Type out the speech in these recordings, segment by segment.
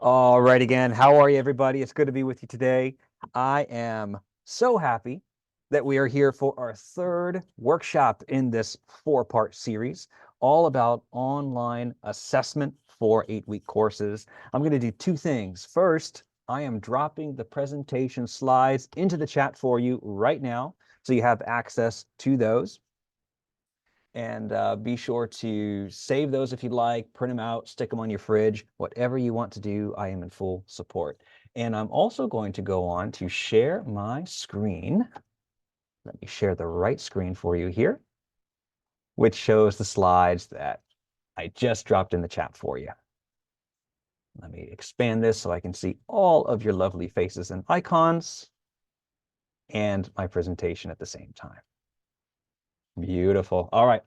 All right, again, how are you, everybody? It's good to be with you today. I am so happy that we are here for our third workshop in this four-part series, all about online assessment for 8-week courses. I'm going to do two things. First, I am dropping the presentation slides into the chat for you right now, so you have access to those. And be sure to save those if you'd like, print them out, stick them on your fridge, whatever you want to do, I am in full support. And I'm also going to go on to share my screen. Let me share the right screen for you here, which shows the slides that I just dropped in the chat for you. Let me expand this so I can see all of your lovely faces and icons and my presentation at the same time. Beautiful. All right.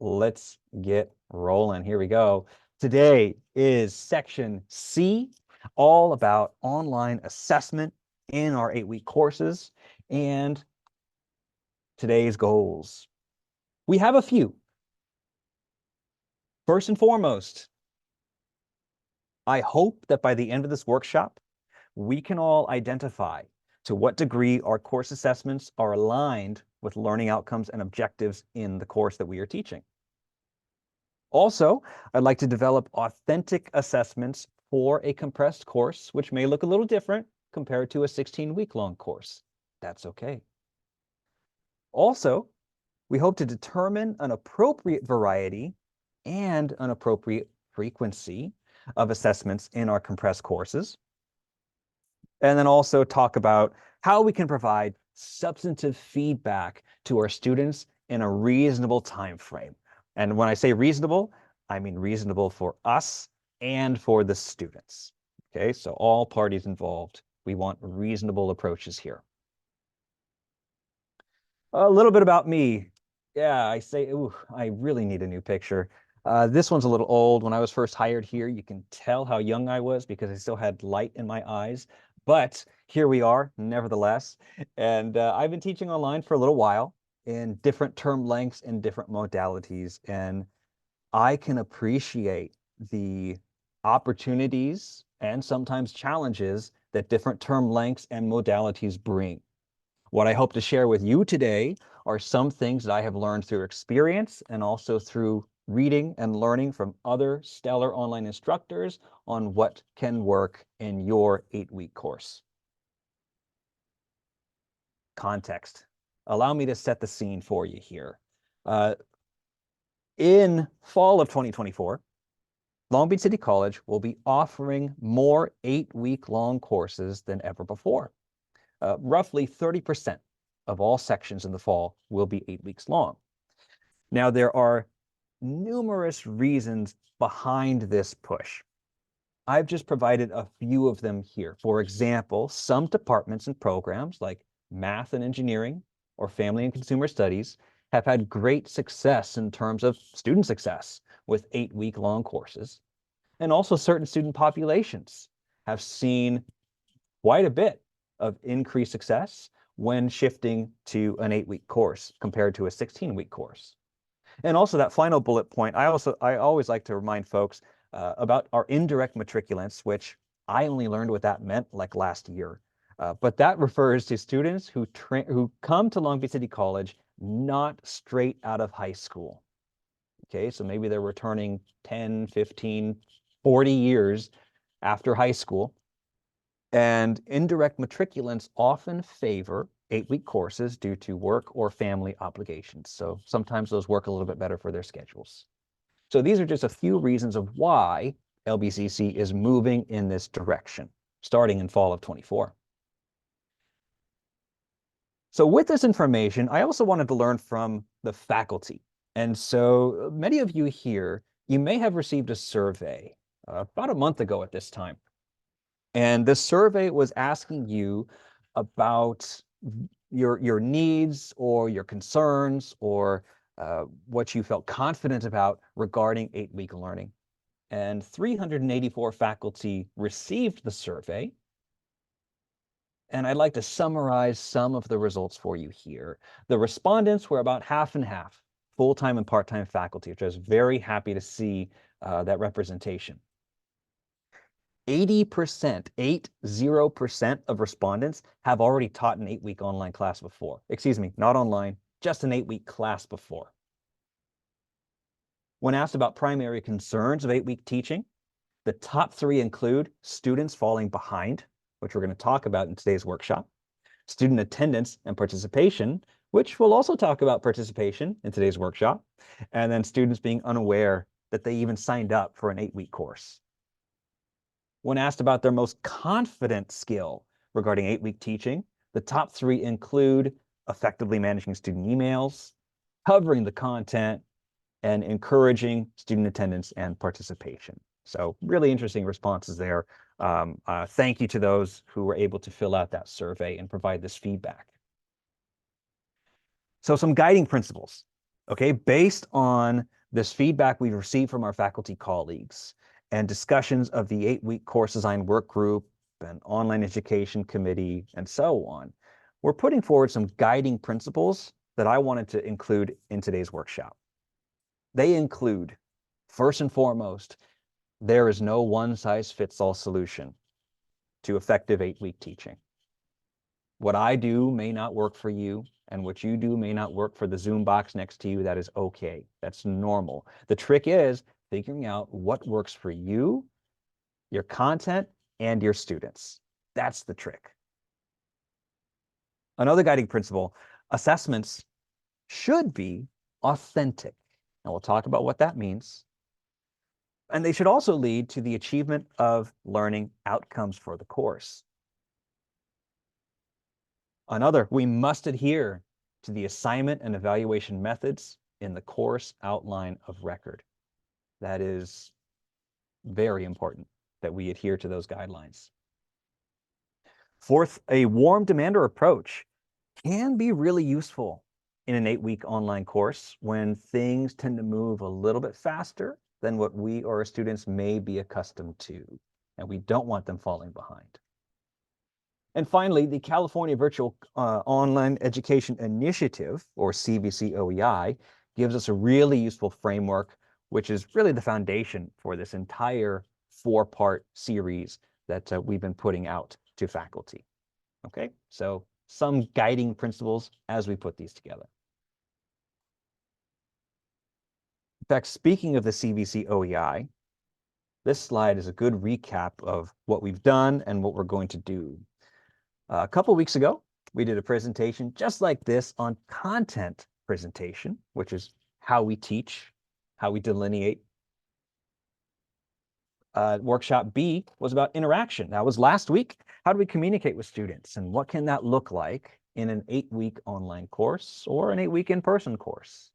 Let's get rolling. Here we go. Today is section C, all about online assessment in our 8-week courses, and today's goals. We have a few. First and foremost, I hope that by the end of this workshop, we can all identify to what degree our course assessments are aligned with learning outcomes and objectives in the course that we are teaching. Also, I'd like to develop authentic assessments for a compressed course, which may look a little different compared to a 16-week-long course. That's okay. Also, we hope to determine an appropriate variety and an appropriate frequency of assessments in our compressed courses. And then also talk about how we can provide substantive feedback to our students in a reasonable time frame. And when I say reasonable, I mean reasonable for us and for the students. Okay, so all parties involved, we want reasonable approaches here. A little bit about me. Yeah, I say, ooh, I really need a new picture. This one's a little old. When I was first hired here, you can tell how young I was because I still had light in my eyes. But here we are, nevertheless. And I've been teaching online for a little while in different term lengths and different modalities. And I can appreciate the opportunities and sometimes challenges that different term lengths and modalities bring. What I hope to share with you today are some things that I have learned through experience and also through reading and learning from other stellar online instructors on what can work in your 8-week course. Context. Allow me to set the scene for you here. In fall of 2024, Long Beach City College will be offering more 8-week-long courses than ever before. Roughly 30% of all sections in the fall will be 8 weeks long. Now, there are numerous reasons behind this push. I've just provided a few of them here. For example, some departments and programs like math and engineering or family and consumer studies have had great success in terms of student success with 8-week-long courses. And also certain student populations have seen quite a bit of increased success when shifting to an 8-week course compared to a 16-week course. And also that final bullet point, I always like to remind folks about our indirect matriculants, which I only learned what that meant like last year. But that refers to students who come to Long Beach City College not straight out of high school. Okay, so maybe they're returning 10, 15, 40 years after high school. And indirect matriculants often favor 8-week courses due to work or family obligations. So sometimes those work a little bit better for their schedules. So these are just a few reasons of why LBCC is moving in this direction, starting in fall of 24. So with this information, I also wanted to learn from the faculty. And so many of you here, you may have received a survey about a month ago at this time. And this survey was asking you about your needs or your concerns or what you felt confident about regarding 8-week learning. And 384 faculty received the survey. And I'd like to summarize some of the results for you here. The respondents were about half and half, full-time and part-time faculty, which I was very happy to see that representation. 80%, 80% of respondents have already taught an 8-week online class before. Excuse me, not online, just an 8-week class before. When asked about primary concerns of 8-week teaching, the top 3 include students falling behind, which we're going to talk about in today's workshop, student attendance and participation, which we'll also talk about participation in today's workshop, and then students being unaware that they even signed up for an 8-week course. When asked about their most confident skill regarding 8-week teaching, the top 3 include effectively managing student emails, covering the content, and encouraging student attendance and participation. So really interesting responses there. Thank you to those who were able to fill out that survey and provide this feedback. So some guiding principles, okay, based on this feedback we've received from our faculty colleagues and discussions of the 8-week course design work group and online education committee and so on, we're putting forward some guiding principles that I wanted to include in today's workshop. They include, first and foremost, there is no one-size-fits-all solution to effective 8-week teaching. What I do may not work for you, and what you do may not work for the Zoom box next to you. That is okay. That's normal. The trick is figuring out what works for you, your content, and your students. That's the trick. Another guiding principle, assessments should be authentic. And we'll talk about what that means. And they should also lead to the achievement of learning outcomes for the course. Another, we must adhere to the assignment and evaluation methods in the course outline of record. That is very important that we adhere to those guidelines. Fourth, a warm demander approach can be really useful in an 8-week online course when things tend to move a little bit faster than what we or our students may be accustomed to, and we don't want them falling behind. And finally, the California Virtual Online Education Initiative, or CVC OEI, gives us a really useful framework, which is really the foundation for this entire 4-part series that we've been putting out to faculty. Okay, so some guiding principles as we put these together. In fact, speaking of the CVC OEI, this slide is a good recap of what we've done and what we're going to do. A couple weeks ago, we did a presentation just like this on content presentation, which is how we teach, how we delineate. Workshop B was about interaction. That was last week. How do we communicate with students, and what can that look like in an 8-week online course or an 8-week in-person course?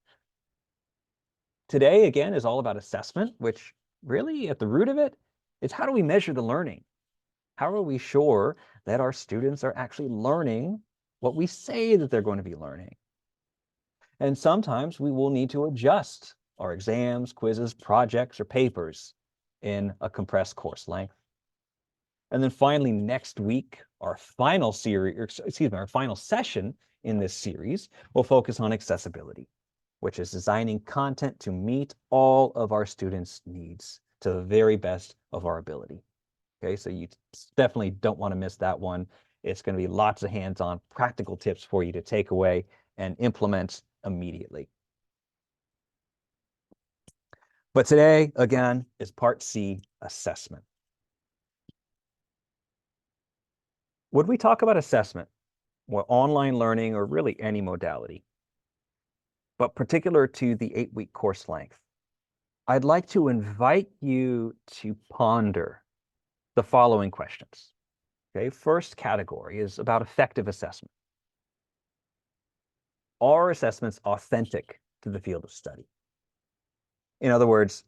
Today, again, is all about assessment, which really at the root of it is how do we measure the learning? How are we sure that our students are actually learning what we say that they're going to be learning? And sometimes we will need to adjust our exams, quizzes, projects, or papers in a compressed course length. And then finally, next week, our final session in this series will focus on accessibility, which is designing content to meet all of our students' needs to the very best of our ability. Okay, so you definitely don't want to miss that one. It's going to be lots of hands-on practical tips for you to take away and implement immediately. But today, again, is part C, assessment. When we talk about assessment, or online learning, or really any modality, but particular to the 8-week course length, I'd like to invite you to ponder the following questions. Okay, first category is about effective assessment. Are assessments authentic to the field of study? In other words,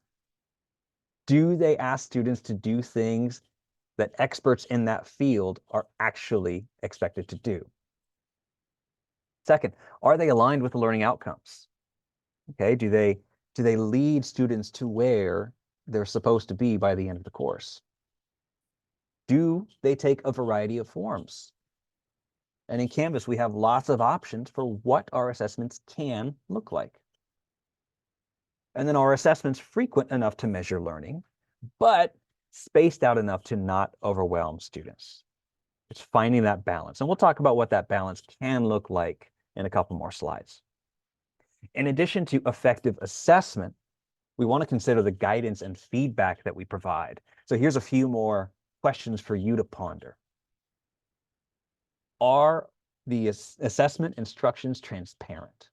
do they ask students to do things that experts in that field are actually expected to do? Second, are they aligned with the learning outcomes? Okay, do they lead students to where they're supposed to be by the end of the course? Do they take a variety of forms? And in Canvas, we have lots of options for what our assessments can look like. And then are assessments frequent enough to measure learning, but spaced out enough to not overwhelm students. It's finding that balance. And we'll talk about what that balance can look like in a couple more slides. In addition to effective assessment, we want to consider the guidance and feedback that we provide. So here's a few more questions for you to ponder. Are the assessment instructions transparent?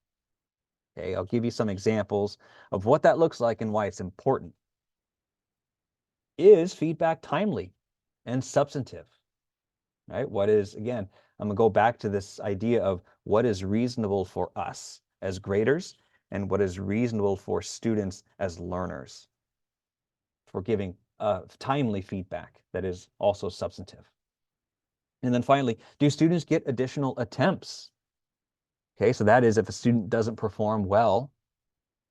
Okay, I'll give you some examples of what that looks like and why it's important. Is feedback timely and substantive? Right? What is, again, I'm going to go back to this idea of what is reasonable for us as graders and what is reasonable for students as learners for giving timely feedback that is also substantive. And then finally, do students get additional attempts? Okay, so that is if a student doesn't perform well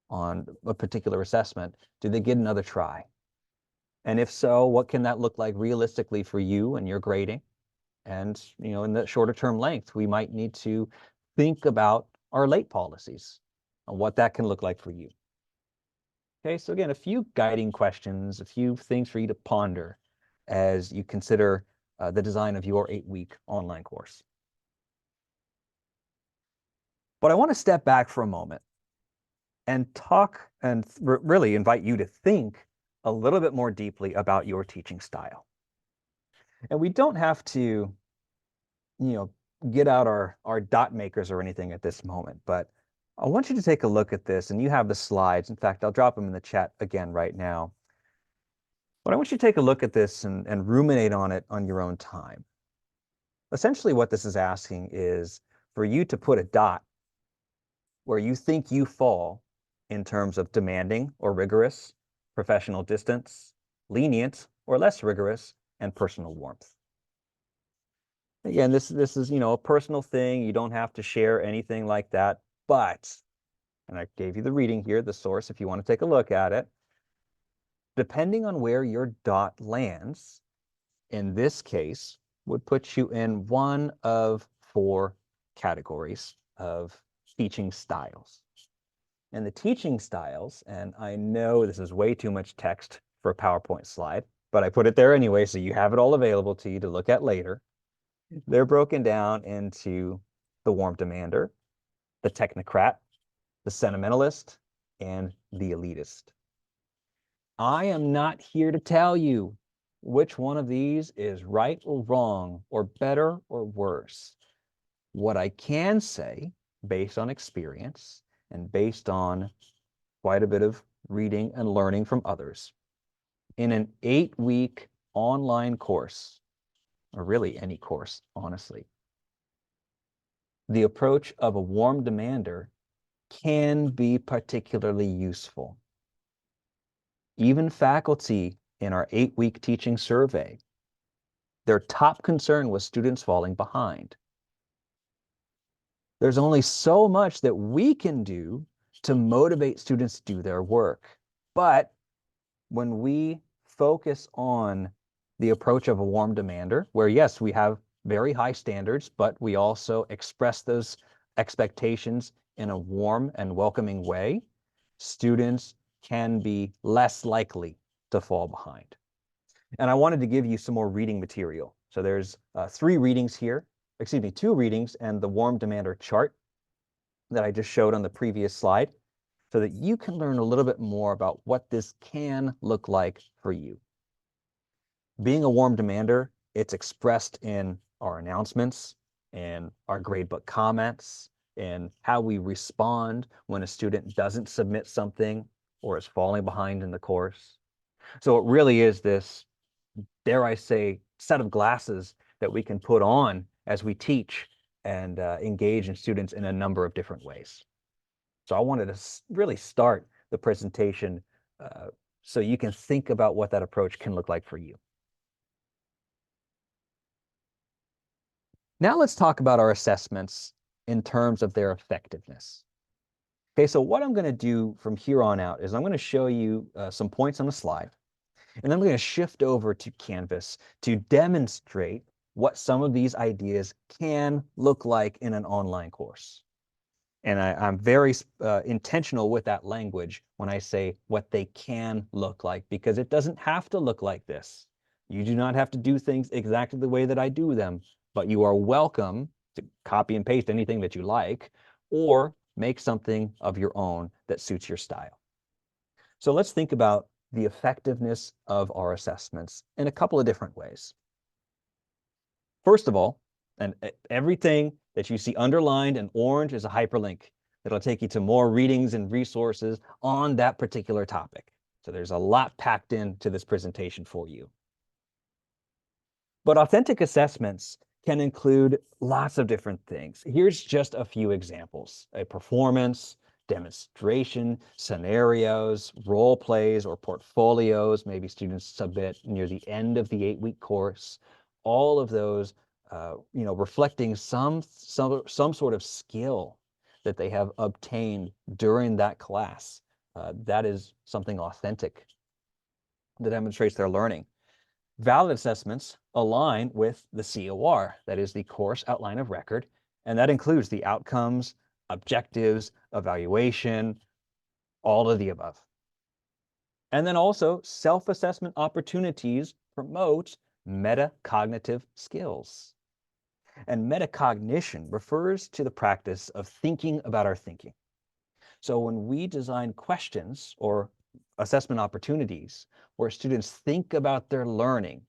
on a particular assessment, do they get another try? And if so, what can that look like realistically for you and your grading? And, in the shorter term length, we might need to think about our late policies and what that can look like for you. Okay, so again, a few guiding questions, a few things for you to ponder as you consider the design of your 8-week online course. But I want to step back for a moment and talk and really invite you to think a little bit more deeply about your teaching style. And we don't have to, get out our dot makers or anything at this moment, but I want you to take a look at this, and you have the slides. In fact, I'll drop them in the chat again right now. But I want you to take a look at this and ruminate on it on your own time. Essentially, what this is asking is for you to put a dot where you think you fall in terms of demanding or rigorous, professional distance, lenient or less rigorous, and personal warmth. Again, this is, a personal thing. You don't have to share anything like that, but, and I gave you the reading here, the source, if you want to take a look at it, depending on where your dot lands, in this case, would put you in one of 4 categories of teaching styles. And the teaching styles, and I know this is way too much text for a PowerPoint slide, but I put it there anyway, so you have it all available to you to look at later. They're broken down into the warm demander, the technocrat, the sentimentalist, and the elitist. I am not here to tell you which one of these is right or wrong, or better or worse. What I can say, based on experience and based on quite a bit of reading and learning from others, in an 8-week online course, or really any course, honestly, the approach of a warm demander can be particularly useful. Even faculty in our 8-week teaching survey, their top concern was students falling behind. There's only so much that we can do to motivate students to do their work. But when we focus on the approach of a warm demander, where yes, we have very high standards, but we also express those expectations in a warm and welcoming way, students can be less likely to fall behind. And I wanted to give you some more reading material. So there's 2 readings and the warm demander chart that I just showed on the previous slide, so that you can learn a little bit more about what this can look like for you. Being a warm demander, it's expressed in our announcements, in our gradebook comments, in how we respond when a student doesn't submit something or is falling behind in the course. So it really is this, dare I say, set of glasses that we can put on as we teach and engage in students in a number of different ways. So I wanted to really start the presentation so you can think about what that approach can look like for you. Now let's talk about our assessments in terms of their effectiveness. Okay, so what I'm going to do from here on out is I'm going to show you some points on the slide, and then I'm going to shift over to Canvas to demonstrate what some of these ideas can look like in an online course. And I'm very intentional with that language when I say what they can look like, because it doesn't have to look like this. You do not have to do things exactly the way that I do them, but you are welcome to copy and paste anything that you like, or make something of your own that suits your style. So let's think about the effectiveness of our assessments in a couple of different ways. First of all, and everything that you see underlined in orange is a hyperlink that'll take you to more readings and resources on that particular topic. So there's a lot packed into this presentation for you. But authentic assessments can include lots of different things. Here's just a few examples: a performance, demonstration, scenarios, role plays, or portfolios. Maybe students submit near the end of the 8-week course. All of those, reflecting some sort of skill that they have obtained during that class. That is something authentic that demonstrates their learning. Valid assessments align with the COR, that is the course outline of record, and that includes the outcomes, objectives, evaluation, all of the above. And then also, self-assessment opportunities promote metacognitive skills. And metacognition refers to the practice of thinking about our thinking. So when we design questions or assessment opportunities where students think about their learning,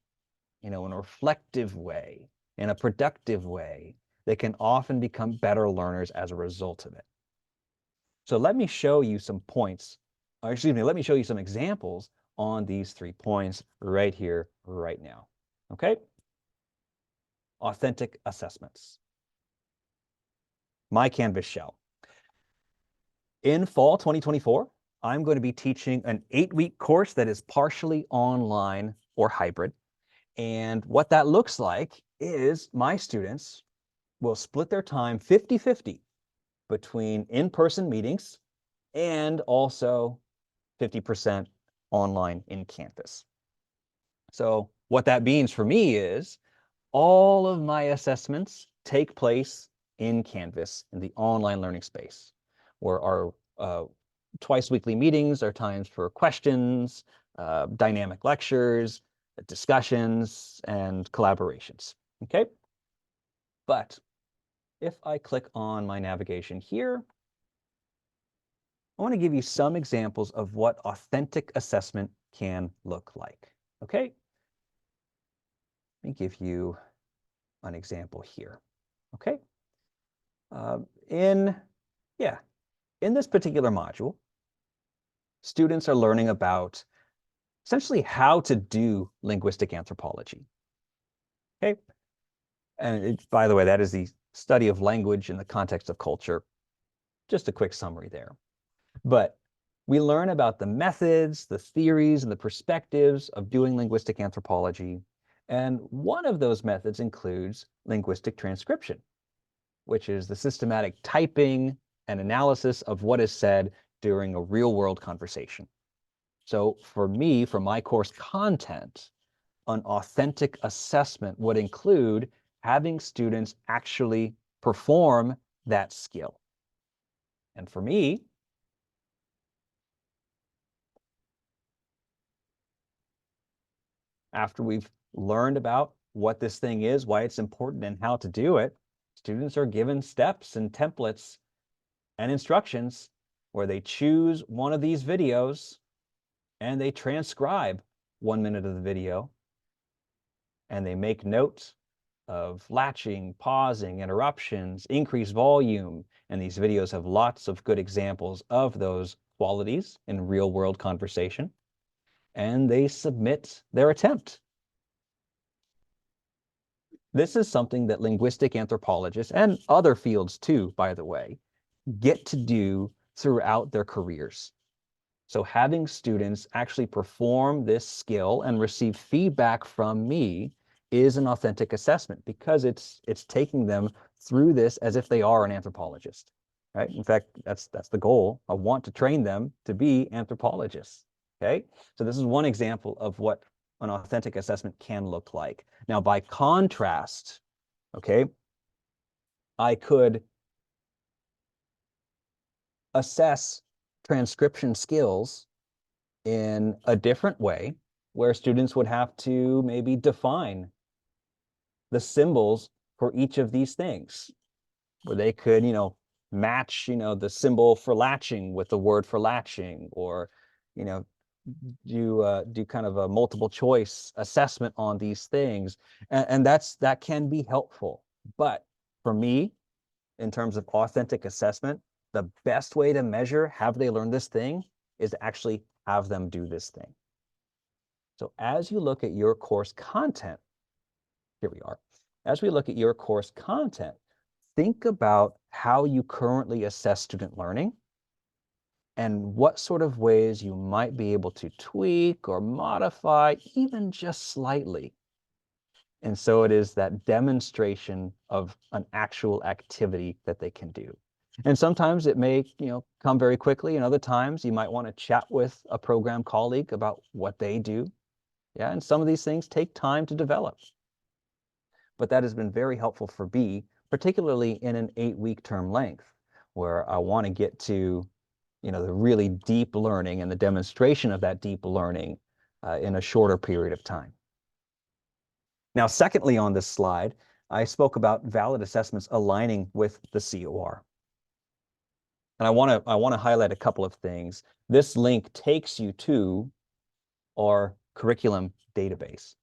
in a reflective way, in a productive way, they can often become better learners as a result of it. So let me show you some points, or excuse me, let me show you some examples on these 3 points right here, right now. Okay? Authentic assessments. My Canvas shell. In fall 2024, I'm going to be teaching an 8-week course that is partially online or hybrid. And what that looks like is my students will split their time 50-50 between in-person meetings and also 50% online in Canvas. So what that means for me is all of my assessments take place in Canvas, in the online learning space, where our twice weekly meetings are times for questions, dynamic lectures, discussions, and collaborations. Okay? But if I click on my navigation here, I want to give you some examples of what authentic assessment can look like. Okay? Let me give you an example here. Okay? In this particular module, students are learning about essentially how to do linguistic anthropology. Okay? And by the way, that is the study of language in the context of culture. Just a quick summary there. But we learn about the methods, the theories, and the perspectives of doing linguistic anthropology. And one of those methods includes linguistic transcription, which is the systematic typing and analysis of what is said during a real-world conversation. So for me, for my course content, an authentic assessment would include having students actually perform that skill. And for me, after we've learned about what this thing is, why it's important, and how to do it, students are given steps and templates and instructions where they choose one of these videos and they transcribe 1 minute of the video, and they make notes of latching, pausing, interruptions, increased volume, and these videos have lots of good examples of those qualities in real-world conversation, and they submit their attempt. This is something that linguistic anthropologists, and other fields too, by the way, get to do throughout their careers. So having students actually perform this skill and receive feedback from me is an authentic assessment, because it's taking them through this as if they are an anthropologist, right? In fact, that's the goal. I want to train them to be anthropologists, okay? So this is one example of what an authentic assessment can look like. Now, by contrast, okay, I could assess transcription skills in a different way, where students would have to maybe define the symbols for each of these things, where they could, match, the symbol for latching with the word for latching, or, do kind of a multiple choice assessment on these things. And that can be helpful. But for me, in terms of authentic assessment, the best way to measure have they learned this thing is to actually have them do this thing. So as you look at your course content, here we are. As we look at your course content, think about how you currently assess student learning and what sort of ways you might be able to tweak or modify, even just slightly. And so it is that demonstration of an actual activity that they can do. And sometimes it may, come very quickly, and other times you might want to chat with a program colleague about what they do. Yeah, and some of these things take time to develop. But that has been very helpful for me, particularly in an 8-week term length, where I want to get to, the really deep learning and the demonstration of that deep learning in a shorter period of time. Now, secondly, on this slide, I spoke about valid assessments aligning with the COR. And I want to highlight a couple of things. This link takes you to our curriculum database.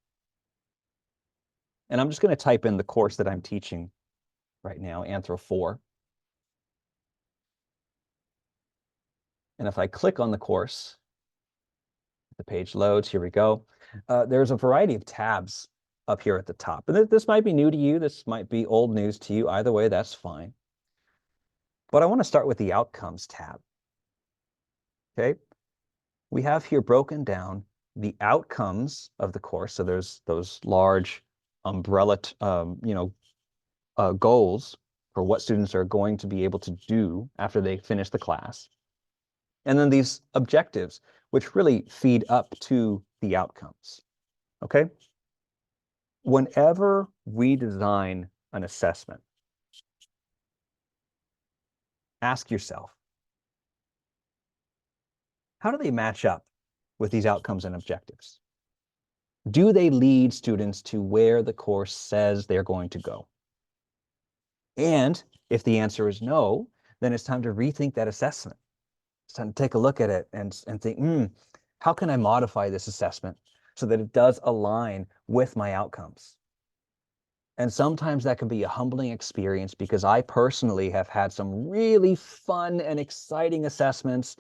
And I'm just going to type in the course that I'm teaching right now, Anthro 4. And if I click on the course, the page loads. Here we go. There's a variety of tabs up here at the top. And this might be new to you. This might be old news to you. Either way, that's fine. But I want to start with the Outcomes tab. Okay. We have here broken down the outcomes of the course. So there's those large umbrella, goals for what students are going to be able to do after they finish the class. And then these objectives, which really feed up to the outcomes. Okay? Whenever we design an assessment, ask yourself, how do they match up with these outcomes and objectives? Do they lead students to where the course says they're going to go? And if the answer is no, then it's time to rethink that assessment. It's time to take a look at it and think, how can I modify this assessment so that it does align with my outcomes? And sometimes that can be a humbling experience, because I personally have had some really fun and exciting assessments.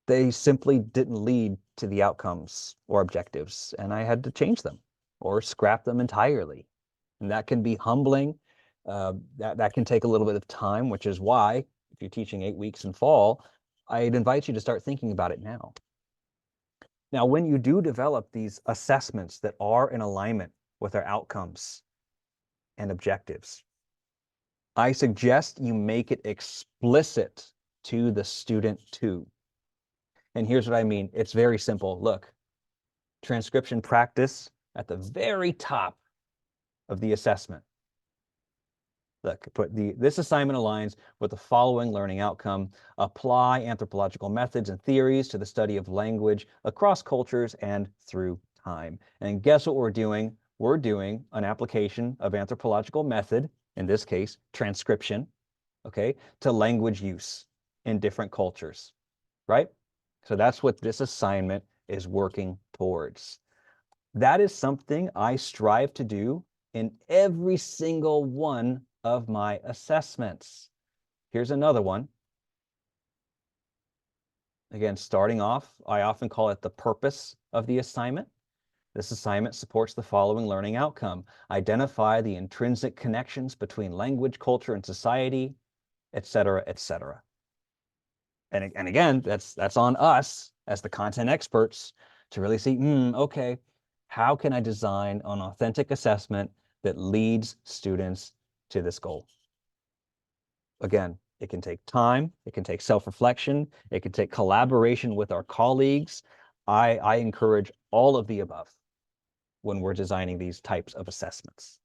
They simply didn't lead to the outcomes or objectives, and I had to change them or scrap them entirely. And that can be humbling. That can take a little bit of time, which is why, if you're teaching 8 weeks in fall, I'd invite you to start thinking about it now. Now, when you do develop these assessments that are in alignment with our outcomes and objectives, I suggest you make it explicit to the student too. And here's what I mean. It's very simple. Look, transcription practice at the very top of the assessment. Look, this assignment aligns with the following learning outcome: apply anthropological methods and theories to the study of language across cultures and through time. And guess what we're doing? We're doing an application of anthropological method, in this case, transcription, okay, to language use in different cultures, right? So that's what this assignment is working towards. That is something I strive to do in every single one of my assessments. Here's another one. Again, starting off, I often call it the purpose of the assignment. This assignment supports the following learning outcome: identify the intrinsic connections between language, culture, and society, etc., etc. And again, that's on us as the content experts to really see, okay, how can I design an authentic assessment that leads students to this goal? Again, it can take time, it can take self-reflection, it can take collaboration with our colleagues. I encourage all of the above when we're designing these types of assessments.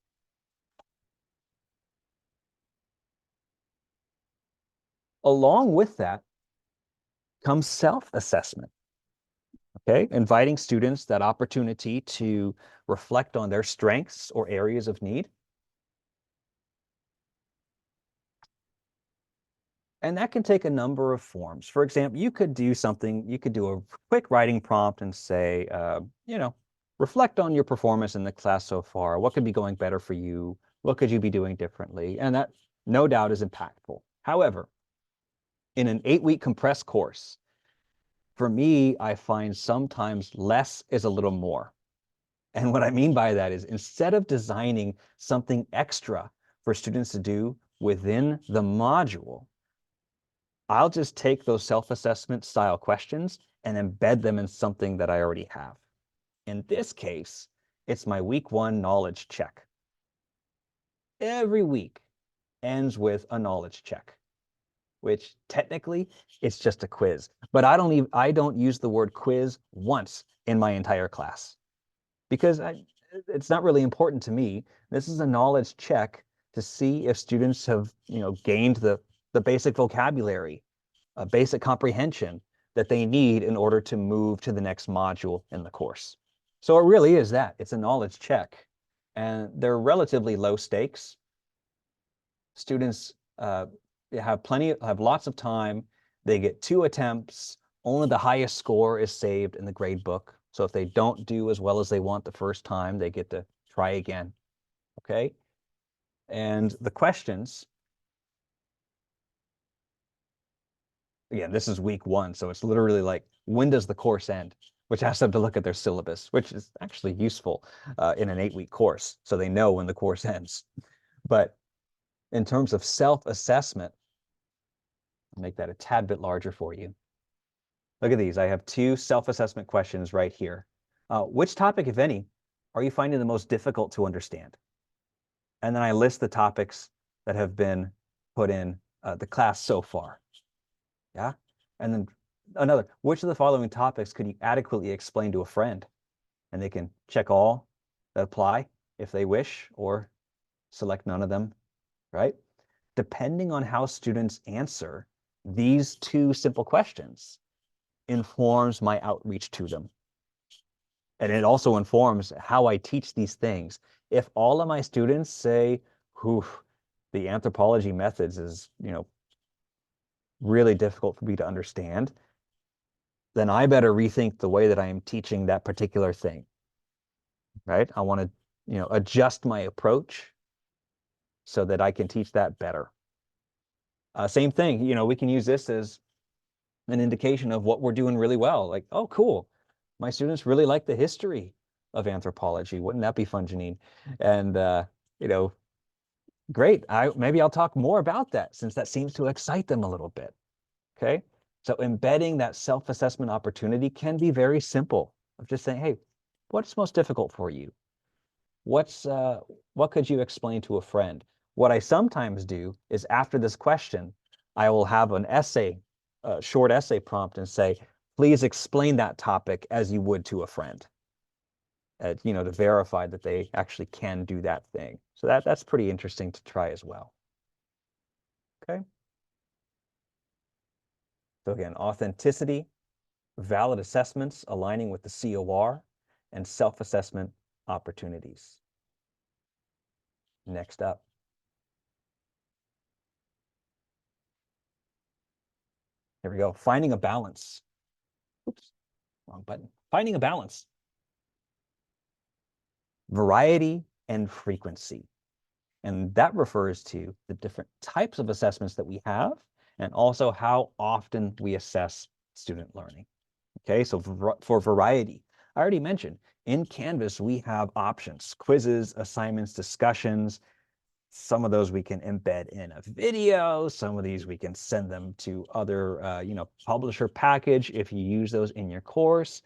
Along with that, comes self-assessment. Okay, inviting students that opportunity to reflect on their strengths or areas of need. And that can take a number of forms. For example, you could do a quick writing prompt and say, reflect on your performance in the class so far. What could be going better for you? What could you be doing differently? And that no doubt is impactful. However, in an 8-week compressed course, for me, I find sometimes less is a little more. And what I mean by that is instead of designing something extra for students to do within the module, I'll just take those self-assessment style questions and embed them in something that I already have. In this case, it's my week 1 knowledge check. Every week ends with a knowledge check, which technically it's just a quiz, but I don't use the word quiz once in my entire class because it's not really important to me. This is a knowledge check to see if students have, gained the basic vocabulary, basic comprehension that they need in order to move to the next module in the course. So it really is that. It's a knowledge check. And they're relatively low stakes. Students have lots of time. They get 2 attempts. Only the highest score is saved in the grade book. So if they don't do as well as they want the first time, they get to try again. Okay? And the questions, again, this is week 1, so it's literally like, when does the course end? Which asks them to look at their syllabus, which is actually useful in an 8-week course, so they know when the course ends. But in terms of self-assessment, I'll make that a tad bit larger for you. Look at these. I have 2 self-assessment questions right here. Which topic, if any, are you finding the most difficult to understand? And then I list the topics that have been put in the class so far. Yeah. And then another, which of the following topics could you adequately explain to a friend? And they can check all that apply if they wish, or select none of them, right? Depending on how students answer these 2 simple questions informs my outreach to them. And it also informs how I teach these things. If all of my students say, the anthropology methods is, really difficult for me to understand, then I better rethink the way that I am teaching that particular thing, right? I want to, adjust my approach so that I can teach that better. Same thing, we can use this as an indication of what we're doing really well. Like, oh, cool. My students really like the history of anthropology. Wouldn't that be fun, Janine? And, great. Maybe I'll talk more about that since that seems to excite them a little bit. Okay. So embedding that self-assessment opportunity can be very simple of just saying, hey, what's most difficult for you? What could you explain to a friend? What I sometimes do is after this question, I will have an essay, a short essay prompt and say, please explain that topic as you would to a friend, to verify that they actually can do that thing. So that's pretty interesting to try as well. Okay. So again, authenticity, valid assessments aligning with the COR, and self-assessment opportunities. Next up. Here we go. Finding a balance. Oops, wrong button. Finding a balance. Variety and frequency. And that refers to the different types of assessments that we have and also how often we assess student learning. Okay, so for variety, I already mentioned in Canvas, we have options, quizzes, assignments, discussions. Some of those we can embed in a video. Some of these we can send them to other, publisher package if you use those in your course.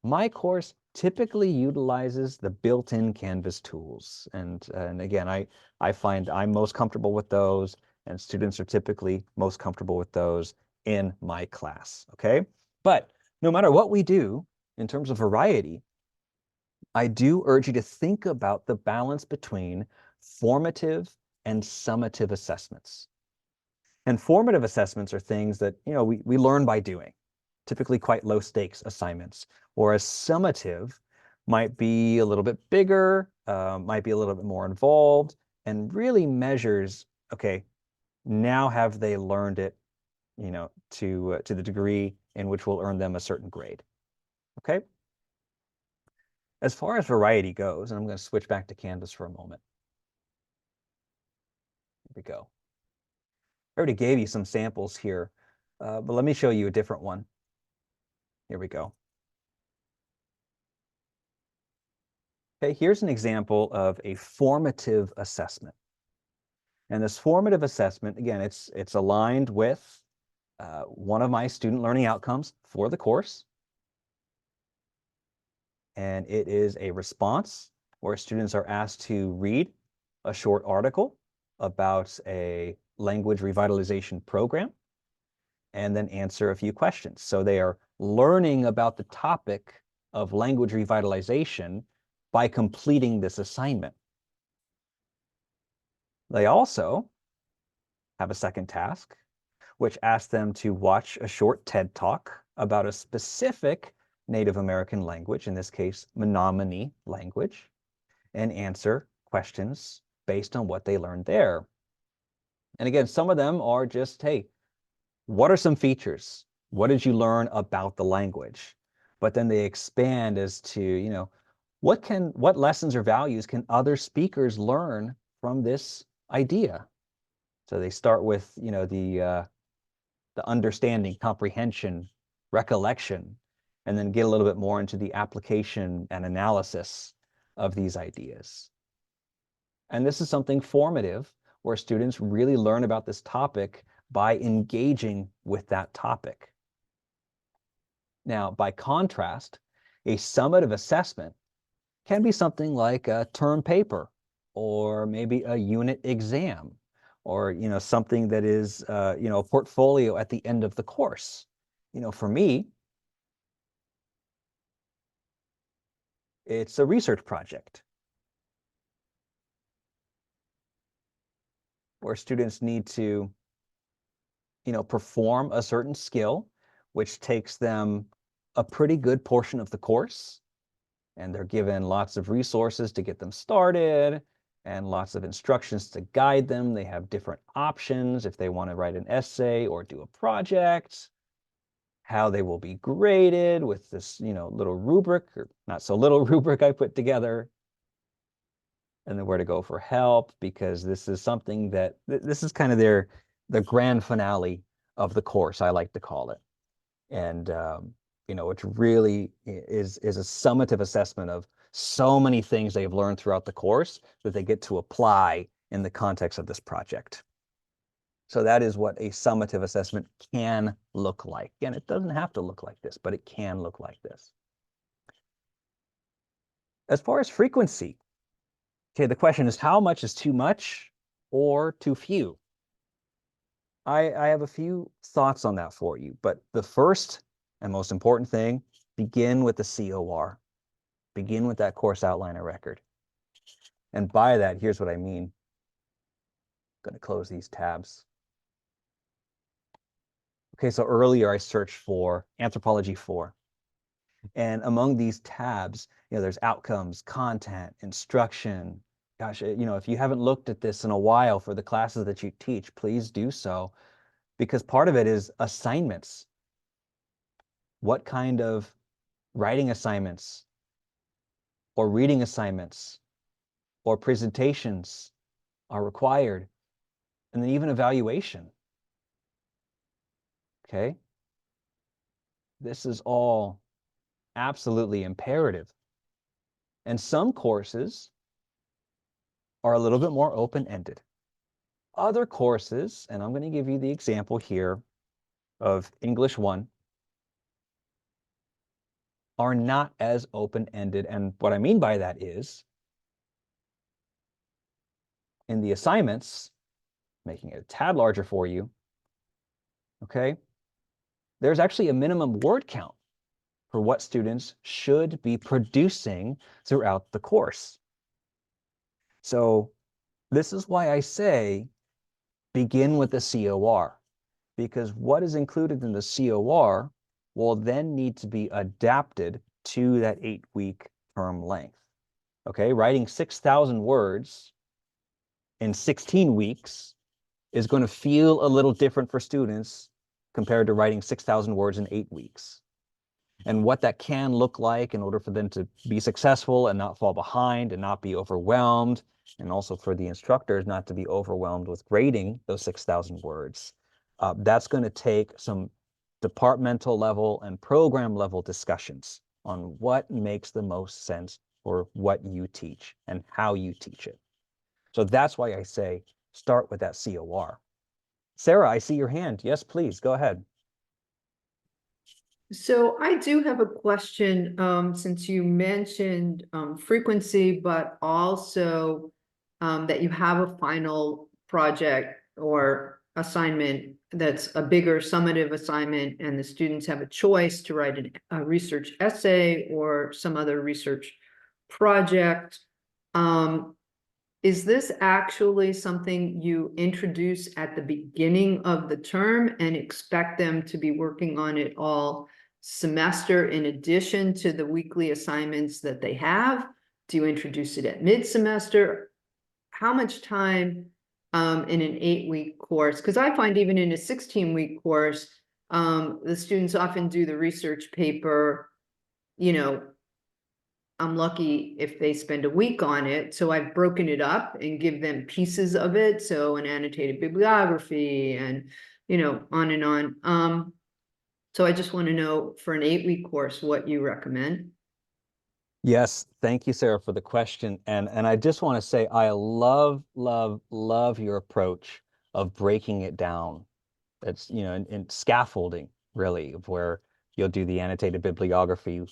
My course typically utilizes the built-in Canvas tools. And again, I find I'm most comfortable with those, and students are typically most comfortable with those in my class, okay? But no matter what we do in terms of variety, I do urge you to think about the balance between formative and summative assessments. And formative assessments are things that, we learn by doing. typically quite low stakes assignments, whereas summative might be a little bit bigger, might be a little bit more involved, and really measures, okay, now have they learned it, to the degree in which will earn them a certain grade. Okay. As far as variety goes, and I'm going to switch back to Canvas for a moment. Here we go. I already gave you some samples here, but let me show you a different one. Here we go. Okay, here's an example of a formative assessment. And this formative assessment, again, it's aligned with one of my student learning outcomes for the course. And it is a response where students are asked to read a short article about a language revitalization program and then answer a few questions. So they are learning about the topic of language revitalization by completing this assignment. They also have a second task, which asks them to watch a short TED Talk about a specific Native American language, in this case, Menominee language, and answer questions based on what they learned there. And again, some of them are just, hey, what are some features? What did you learn about the language? But then they expand as to, what lessons or values can other speakers learn from this idea? So they start with, the understanding, comprehension, recollection, and then get a little bit more into the application and analysis of these ideas. And this is something formative where students really learn about this topic by engaging with that topic. Now, by contrast, a summative assessment can be something like a term paper or maybe a unit exam or, something that is, a portfolio at the end of the course. For me, it's a research project where students need to, perform a certain skill, which takes them a pretty good portion of the course. And they're given lots of resources to get them started and lots of instructions to guide them. They have different options if they want to write an essay or do a project, how they will be graded with this, little rubric or not so little rubric I put together, and then where to go for help, because this is something that this is kind of the grand finale of the course, I like to call it. And it really is a summative assessment of so many things they've learned throughout the course that they get to apply in the context of this project. So that is what a summative assessment can look like. Again, it doesn't have to look like this, but it can look like this. As far as frequency, okay, the question is how much is too much or too few? I have a few thoughts on that for you, but the first and most important thing, begin with the COR. Begin with that course outliner record. And by that, here's what I mean. I'm going to close these tabs. Okay, so earlier I searched for Anthropology 4. And among these tabs, there's outcomes, content, instruction. Gosh, if you haven't looked at this in a while for the classes that you teach, please do so, because part of it is assignments. What kind of writing assignments or reading assignments or presentations are required, and then even evaluation. Okay? This is all absolutely imperative. And some courses are a little bit more open-ended. Other courses, and I'm going to give you the example here of English 1, are not as open-ended. And what I mean by that is, in the assignments, making it a tad larger for you, okay, there's actually a minimum word count for what students should be producing throughout the course. So this is why I say begin with the COR, because what is included in the COR will then need to be adapted to that 8-week term length. Okay, writing 6,000 words in 16 weeks is going to feel a little different for students compared to writing 6,000 words in 8 weeks. And what that can look like in order for them to be successful and not fall behind and not be overwhelmed, and also for the instructors not to be overwhelmed with grading those 6,000 words. That's going to take some departmental level and program level discussions on what makes the most sense for what you teach and how you teach it. So that's why I say start with that COR. Sarah, I see your hand. Yes, please, go ahead. So I do have a question, since you mentioned frequency, but also that you have a final project or assignment that's a bigger summative assignment, and the students have a choice to write a research essay or some other research project. Is this actually something you introduce at the beginning of the term and expect them to be working on it all semester in addition to the weekly assignments that they have? Do you introduce it at mid-semester? How much time in an 8-week course? Because I find even in a 16-week course, the students often do the research paper, you know, I'm lucky if they spend a week on it. So I've broken it up and give them pieces of it. So an annotated bibliography and, on and on. So I just want to know for an 8-week course, what you recommend. Yes, thank you, Sarah, for the question. And I just want to say I love, love, love your approach of breaking it down. It's, in scaffolding, really, of where you'll do the annotated bibliography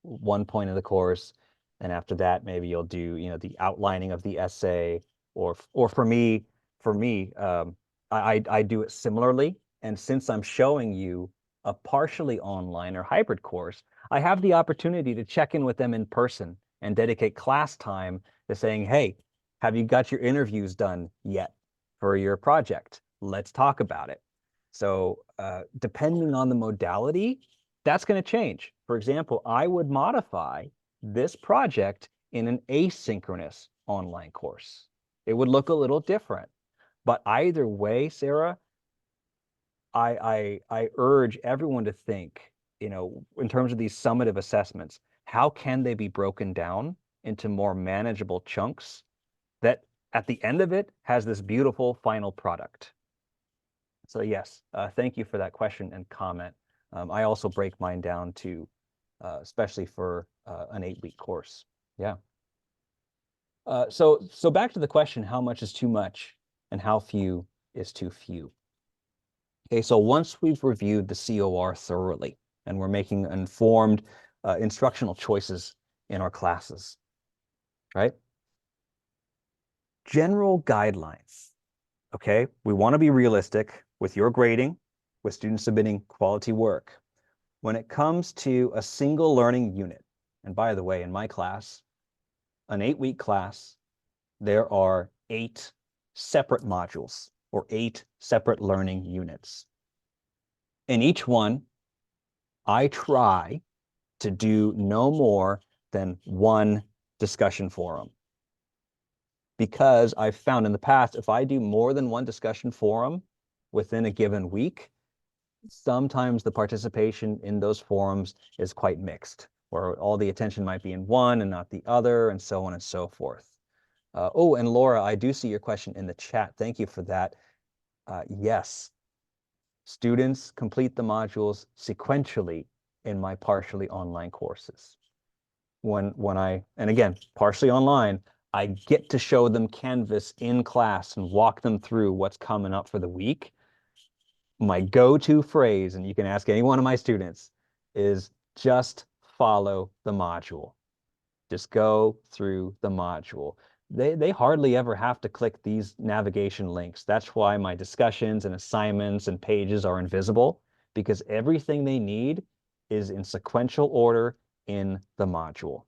one point of the course, and after that, maybe you'll do, the outlining of the essay, or for me, I do it similarly. And since I'm showing you a partially online or hybrid course, I have the opportunity to check in with them in person and dedicate class time to saying, hey, have you got your interviews done yet for your project? Let's talk about it. So depending on the modality, that's going to change. For example, I would modify this project in an asynchronous online course. It would look a little different. But either way, Sarah, I urge everyone to think, in terms of these summative assessments, how can they be broken down into more manageable chunks that at the end of it has this beautiful final product? So yes, thank you for that question and comment. I also break mine down to, especially for an 8-week course. Yeah. So back to the question, how much is too much and how few is too few? Okay, so once we've reviewed the COR thoroughly and we're making informed instructional choices in our classes, right? General guidelines, okay? We want to be realistic with your grading, with students submitting quality work. When it comes to a single learning unit, and by the way, in my class, an 8-week class, there are 8 separate modules or 8 separate learning units. In each one, I try to do no more than 1 discussion forum. Because I've found in the past, if I do more than 1 discussion forum within a given week, sometimes the participation in those forums is quite mixed, or all the attention might be in one and not the other, and so on and so forth. Oh, and Laura, I do see your question in the chat. Thank you for that. Yes, students complete the modules sequentially in my partially online courses. And again, partially online, I get to show them Canvas in class and walk them through what's coming up for the week. My go-to phrase, and you can ask any one of my students, is just follow the module. Just go through the module. They hardly ever have to click these navigation links. That's why my discussions and assignments and pages are invisible, because everything they need is in sequential order in the module.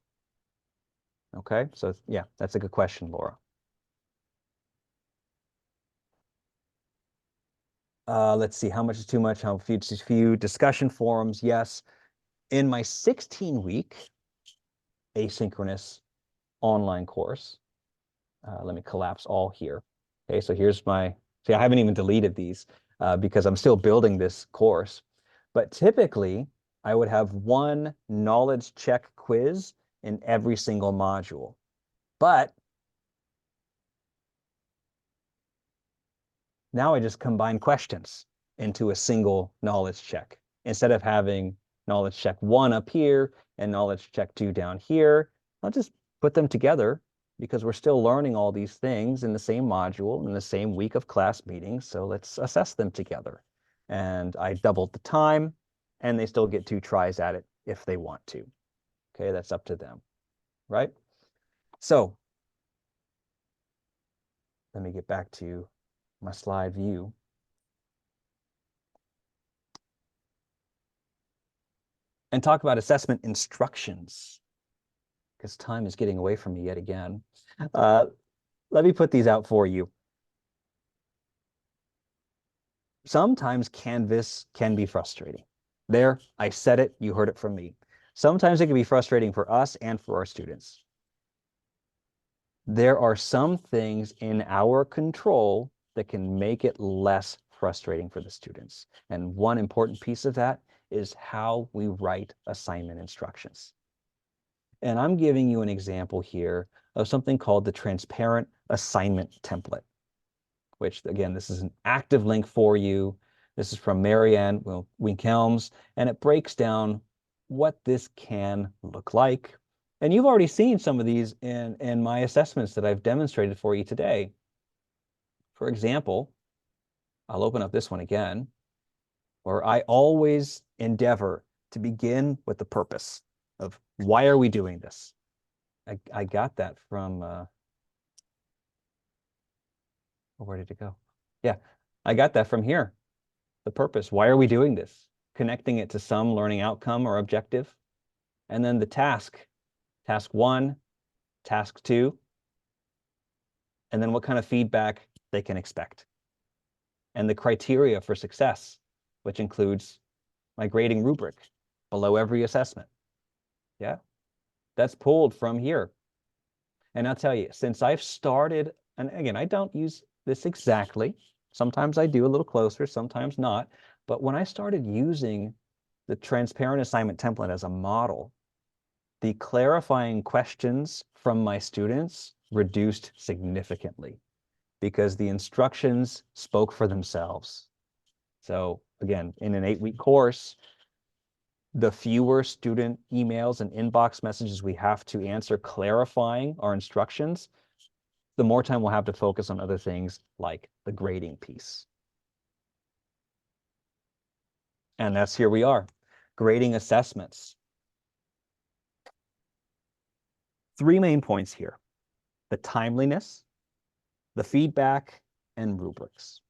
Okay, so yeah, that's a good question, Laura. Let's see, how much is too much, how few is few, discussion forums, yes. In my 16-week asynchronous online course, let me collapse all here. Okay, so here's my, see, I haven't even deleted these because I'm still building this course. But typically, I would have one knowledge check quiz in every single module. But now I just combine questions into a single knowledge check. Instead of having knowledge check 1 up here and knowledge check 2 down here, I'll just put them together because we're still learning all these things in the same module, in the same week of class meetings. So let's assess them together. And I doubled the time, and they still get 2 tries at it if they want to. Okay, that's up to them, right? So let me get back to my slide view. And talk about assessment instructions, because time is getting away from me yet again. Let me put these out for you. Sometimes Canvas can be frustrating. There, I said it, you heard it from me. Sometimes it can be frustrating for us and for our students. There are some things in our control that can make it less frustrating for the students. And one important piece of that is how we write assignment instructions. And I'm giving you an example here of something called the transparent assignment template, which again, this is an active link for you. This is from Marianne Winkhelms, and it breaks down what this can look like. And you've already seen some of these in my assessments that I've demonstrated for you today. For example, I'll open up this one again, where I always endeavor to begin with the purpose of why are we doing this? I got that from, where did it go? Yeah, I got that from here. The purpose, why are we doing this? Connecting it to some learning outcome or objective. And then the task 1, task 2, and then what kind of feedback they can expect. And the criteria for success, which includes my grading rubric below every assessment. Yeah, that's pulled from here. And I'll tell you, since I've started, and again, I don't use this exactly. Sometimes I do a little closer, sometimes not. But when I started using the transparent assignment template as a model, the clarifying questions from my students reduced significantly because the instructions spoke for themselves. So again, in an 8-week course, the fewer student emails and inbox messages we have to answer clarifying our instructions, the more time we'll have to focus on other things like the grading piece. And that's here we are, grading assessments. 3 main points here: the timeliness, the feedback, and rubrics.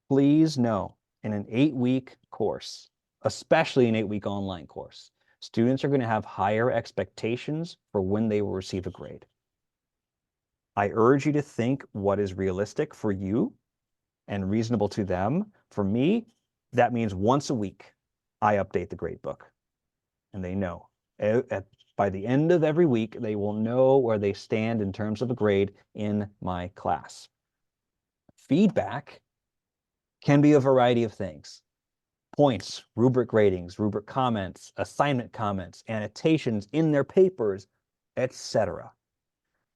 Please know, in an 8-week course, especially an 8-week online course, students are going to have higher expectations for when they will receive a grade. I urge you to think what is realistic for you and reasonable to them. For me, that means once a week, I update the grade book. And they know. By the end of every week, they will know where they stand in terms of a grade in my class. Feedback can be a variety of things: points, rubric ratings, rubric comments, assignment comments, annotations in their papers, etc.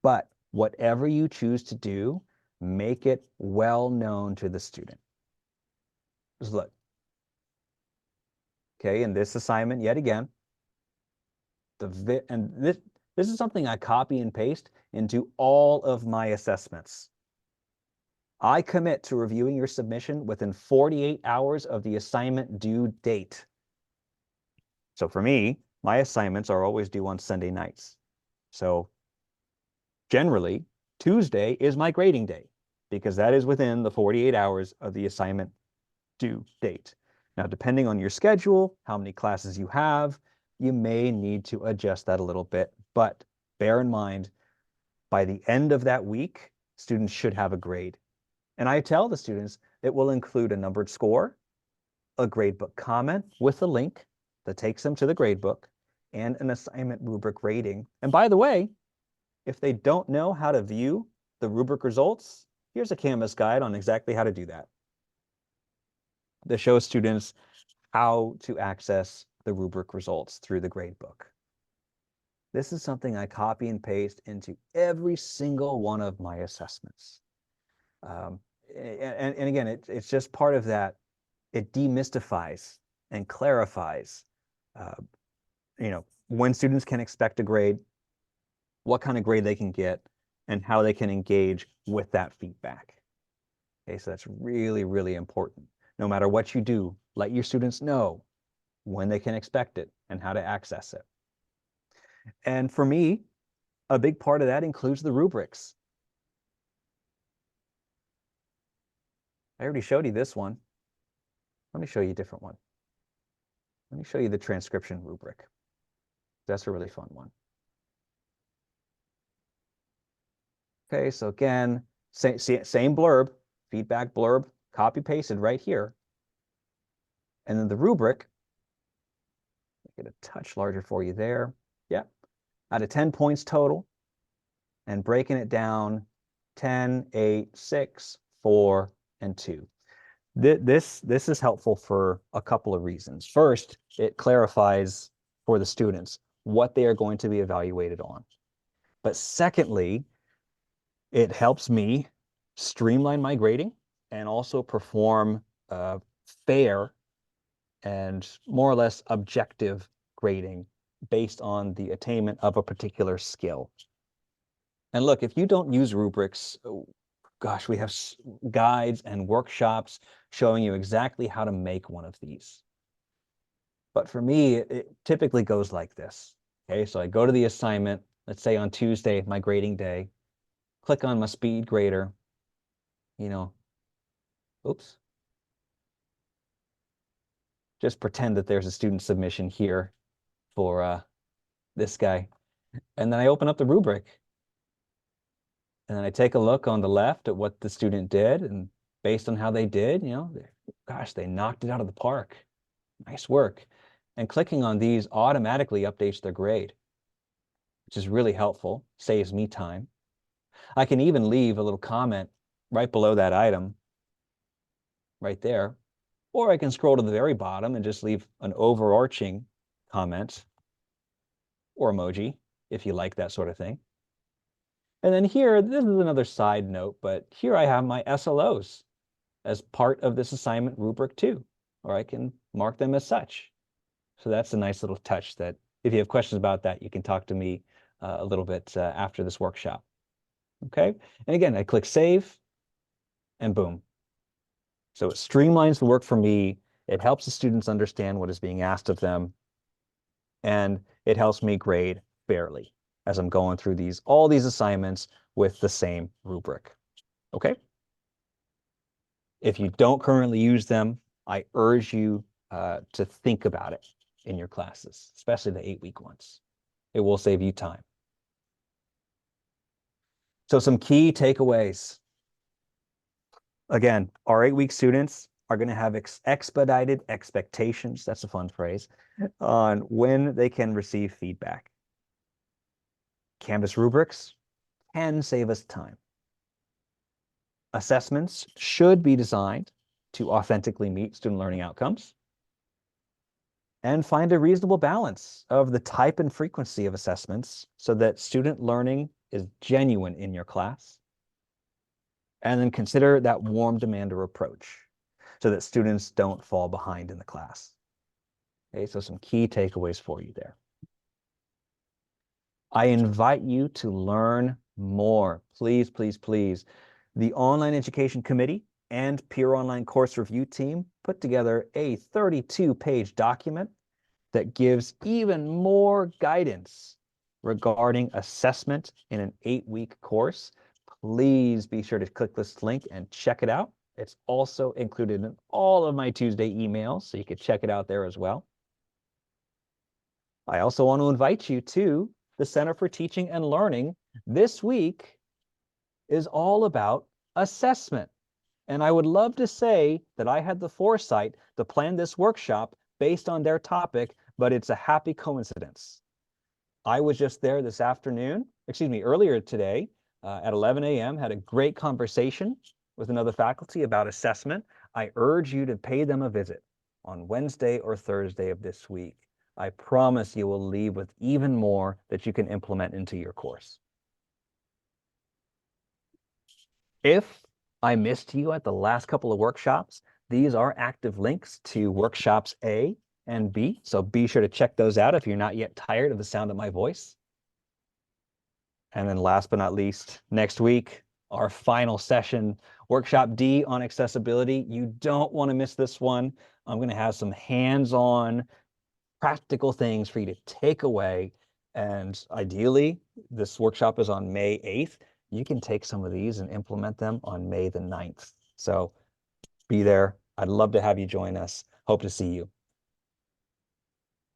But whatever you choose to do, make it well known to the student. Just look. Okay, in this assignment, yet again, this is something I copy and paste into all of my assessments. I commit to reviewing your submission within 48 hours of the assignment due date. So for me, my assignments are always due on Sunday nights. So generally, Tuesday is my grading day because that is within the 48 hours of the assignment due date. Now, depending on your schedule, how many classes you have, you may need to adjust that a little bit, but bear in mind, by the end of that week, students should have a grade. And I tell the students It will include a numbered score, a gradebook comment with a link that takes them to the gradebook, and an assignment rubric rating. And by the way, if they don't know how to view the rubric results, here's a Canvas guide on exactly how to do that. That shows students how to access the rubric results through the gradebook. This is something I copy and paste into every single one of my assessments. And again, it's just part of that. It demystifies and clarifies, when students can expect a grade, what kind of grade they can get, and how they can engage with that feedback. Okay, so that's really, really important. No matter what you do, let your students know when they can expect it and how to access it. And for me, a big part of that includes the rubrics. I already showed you this one. Let me show you a different one. Let me show you the transcription rubric. That's a really fun one. Okay, so again, same blurb, feedback blurb, copy pasted right here. And then the rubric, make it a touch larger for you there. Yeah, out of 10 points total, and breaking it down 10, 8, 6, 4, and 2. This is helpful for a couple of reasons. First, it clarifies for the students what they are going to be evaluated on. But secondly, it helps me streamline my grading and also perform fair and more or less objective grading based on the attainment of a particular skill. And look, if you don't use rubrics, gosh, we have guides and workshops showing you exactly how to make one of these. But for me, it typically goes like this. Okay, so I go to the assignment, let's say on Tuesday, my grading day, click on my speed grader, oops. Just pretend that there's a student submission here for this guy. And then I open up the rubric. And then I take a look on the left at what the student did, and based on how they did, gosh, they knocked it out of the park. Nice work. And clicking on these automatically updates their grade, which is really helpful, saves me time. I can even leave a little comment right below that item, right there, or I can scroll to the very bottom and just leave an overarching comment or emoji, if you like that sort of thing. And then here, this is another side note, but here I have my SLOs as part of this assignment rubric too, or I can mark them as such. So that's a nice little touch that if you have questions about that, you can talk to me a little bit after this workshop. Okay, and again, I click save and boom. So it streamlines the work for me. It helps the students understand what is being asked of them, and it helps me grade fairly as I'm going through all these assignments with the same rubric. Okay? If you don't currently use them, I urge you to think about it in your classes, especially the 8-week ones. It will save you time. So some key takeaways. Again, our 8-week students are going to have expedited expectations, that's a fun phrase, on when they can receive feedback. Canvas rubrics can save us time. Assessments should be designed to authentically meet student learning outcomes. And find a reasonable balance of the type and frequency of assessments so that student learning is genuine in your class. And then consider that warm demander approach so that students don't fall behind in the class. Okay, so some key takeaways for you there. I invite you to learn more. Please, please, please. The Online Education Committee and Peer Online Course Review Team put together a 32-page document that gives even more guidance regarding assessment in an 8-week course. Please be sure to click this link and check it out. It's also included in all of my Tuesday emails, so you can check it out there as well. I also want to invite you to the Center for Teaching and Learning. This week is all about assessment. And I would love to say that I had the foresight to plan this workshop based on their topic, but it's a happy coincidence. I was just there this afternoon, earlier today at 11 a.m., had a great conversation with another faculty about assessment. I urge you to pay them a visit on Wednesday or Thursday of this week. I promise you will leave with even more that you can implement into your course. If I missed you at the last couple of workshops, these are active links to workshops A and B, so be sure to check those out if you're not yet tired of the sound of my voice. And then last but not least, next week, our final session, workshop D on accessibility. You don't want to miss this one. I'm going to have some hands-on practical things for you to take away. And ideally, this workshop is on May 8th. You can take some of these and implement them on May the 9th. So be there. I'd love to have you join us. Hope to see you.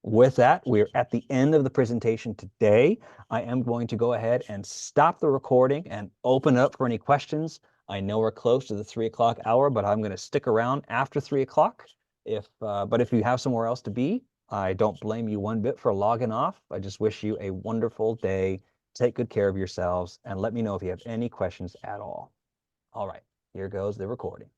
With that, we're at the end of the presentation today. I am going to go ahead and stop the recording and open it up for any questions. I know we're close to the 3 o'clock hour, but I'm going to stick around after 3 o'clock. But if you have somewhere else to be, I don't blame you one bit for logging off. I just wish you a wonderful day. Take good care of yourselves and let me know if you have any questions at all. All right, here goes the recording.